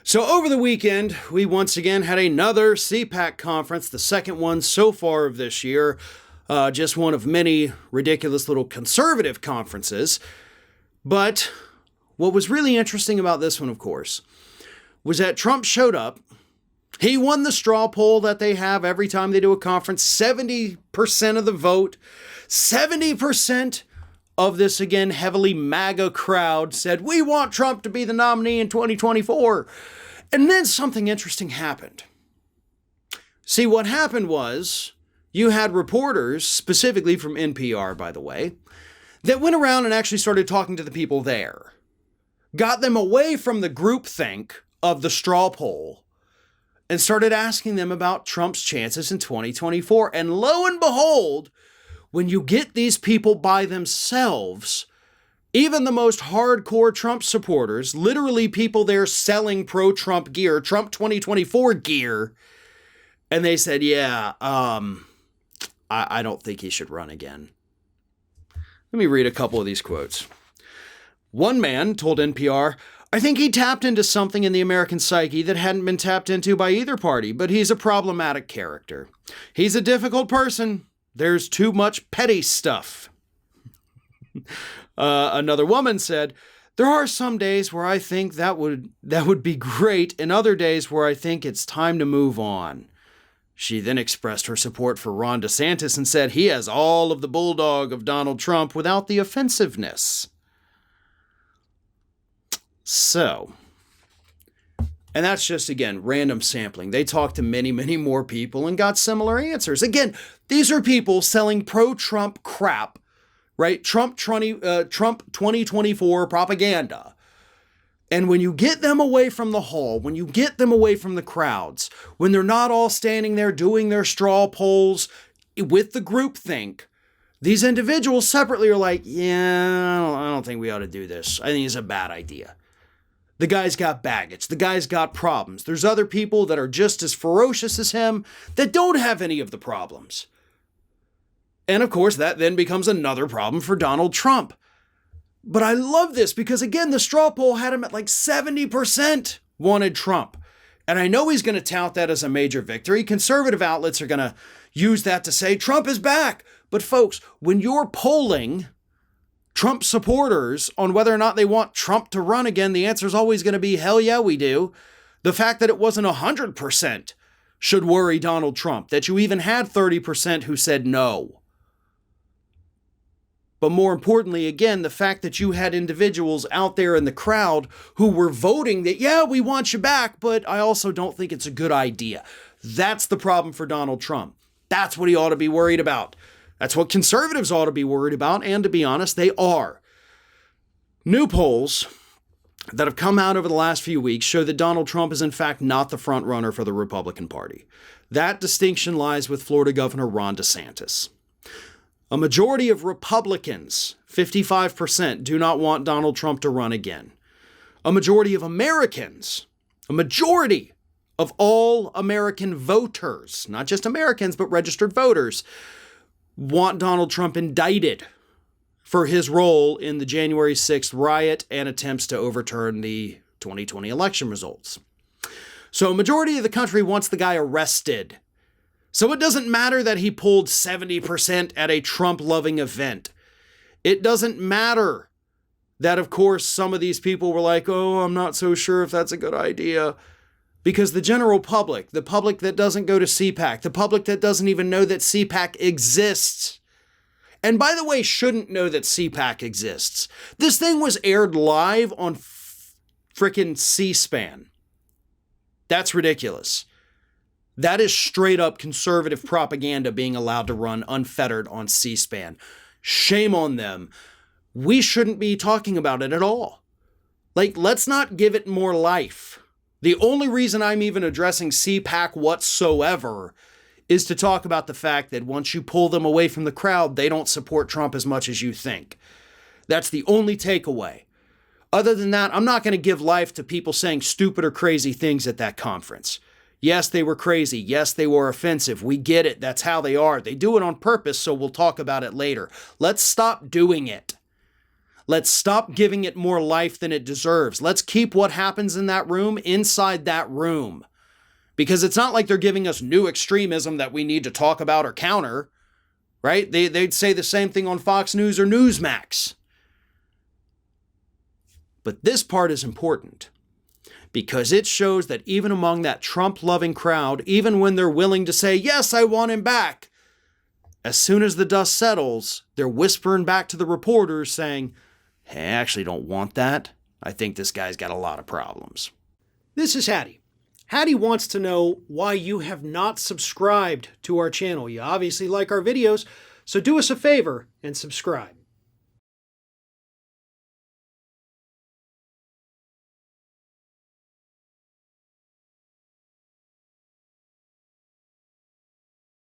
So over the weekend, we once again had another CPAC conference, the second one so far of this year. Just one of many ridiculous little conservative conferences. But what was really interesting about this one, of course, was that Trump showed up. He won the straw poll that they have every time they do a conference. 70% of the vote, 70% of this, again, heavily MAGA crowd said, we want Trump to be the nominee in 2024. And then something interesting happened. See, what happened was you had reporters, specifically from NPR, by the way, that went around and actually started talking to the people there. Got them away from the groupthink of the straw poll and started asking them about Trump's chances in 2024. And lo and behold, when you get these people by themselves, even the most hardcore Trump supporters, literally people there selling pro-Trump gear, Trump 2024 gear, and they said, I don't think he should run again. Let me read a couple of these quotes. One man told NPR, I think he tapped into something in the American psyche that hadn't been tapped into by either party, but he's a problematic character. He's a difficult person. There's too much petty stuff. Another woman said, there are some days where I think that would be great, and other days where I think it's time to move on. She then expressed her support for Ron DeSantis and said he has all of the bulldog of Donald Trump without the offensiveness. So, and that's just, again, random sampling. They talked to many, many more people and got similar answers. Again, these are people selling pro-Trump crap, right? Trump 2024 propaganda. And when you get them away from the hall, when you get them away from the crowds, when they're not all standing there doing their straw polls with the groupthink, these individuals separately are like, I don't think we ought to do this. I think it's a bad idea. The guy's got baggage. The guy's got problems. There's other people that are just as ferocious as him that don't have any of the problems. And of course, that then becomes another problem for Donald Trump. But I love this because, again, the straw poll had him at like 70% wanted Trump. And I know he's going to tout that as a major victory. Conservative outlets are going to use that to say Trump is back. But folks, when you're polling Trump supporters on whether or not they want Trump to run again, the answer is always going to be, hell yeah, we do. The fact that it wasn't 100% should worry Donald Trump, that you even had 30% who said no. But more importantly, again, the fact that you had individuals out there in the crowd who were voting that, yeah, we want you back, but I also don't think it's a good idea. That's the problem for Donald Trump. That's what he ought to be worried about. That's what conservatives ought to be worried about, and to be honest, they are. New polls that have come out over the last few weeks show that Donald Trump is in fact not the front runner for the Republican Party. That distinction lies with Florida Governor Ron DeSantis. A majority of Republicans, 55%, do not want Donald Trump to run again. A majority of Americans, a majority of all American voters, not just Americans, but registered voters, want Donald Trump indicted for his role in the January 6th riot and attempts to overturn the 2020 election results. So a majority of the country wants the guy arrested. So it doesn't matter that he pulled 70% at a Trump-loving event. It doesn't matter that, of course, some of these people were like, oh, I'm not so sure if that's a good idea. Because the general public, the public that doesn't go to CPAC, the public that doesn't even know that CPAC exists, and by the way, shouldn't know that CPAC exists. This thing was aired live on frickin' C-SPAN. That's ridiculous. That is straight up conservative propaganda being allowed to run unfettered on C-SPAN. Shame on them. We shouldn't be talking about it at all. Like, let's not give it more life. The only reason I'm even addressing CPAC whatsoever is to talk about the fact that once you pull them away from the crowd, they don't support Trump as much as you think. That's the only takeaway. Other than that, I'm not going to give life to people saying stupid or crazy things at that conference. Yes, they were crazy. Yes, they were offensive. We get it. That's how they are. They do it on purpose, so we'll talk about it later. Let's stop doing it. Let's stop giving it more life than it deserves. Let's keep what happens in that room inside that room. Because it's not like they're giving us new extremism that we need to talk about or counter, right? They'd say the same thing on Fox News or Newsmax. But this part is important because it shows that even among that Trump-loving crowd, even when they're willing to say, yes, I want him back, as soon as the dust settles, they're whispering back to the reporters saying, hey, I actually don't want that. I think this guy's got a lot of problems. This is Hattie. Hattie wants to know why you have not subscribed to our channel. You obviously like our videos, so do us a favor and subscribe.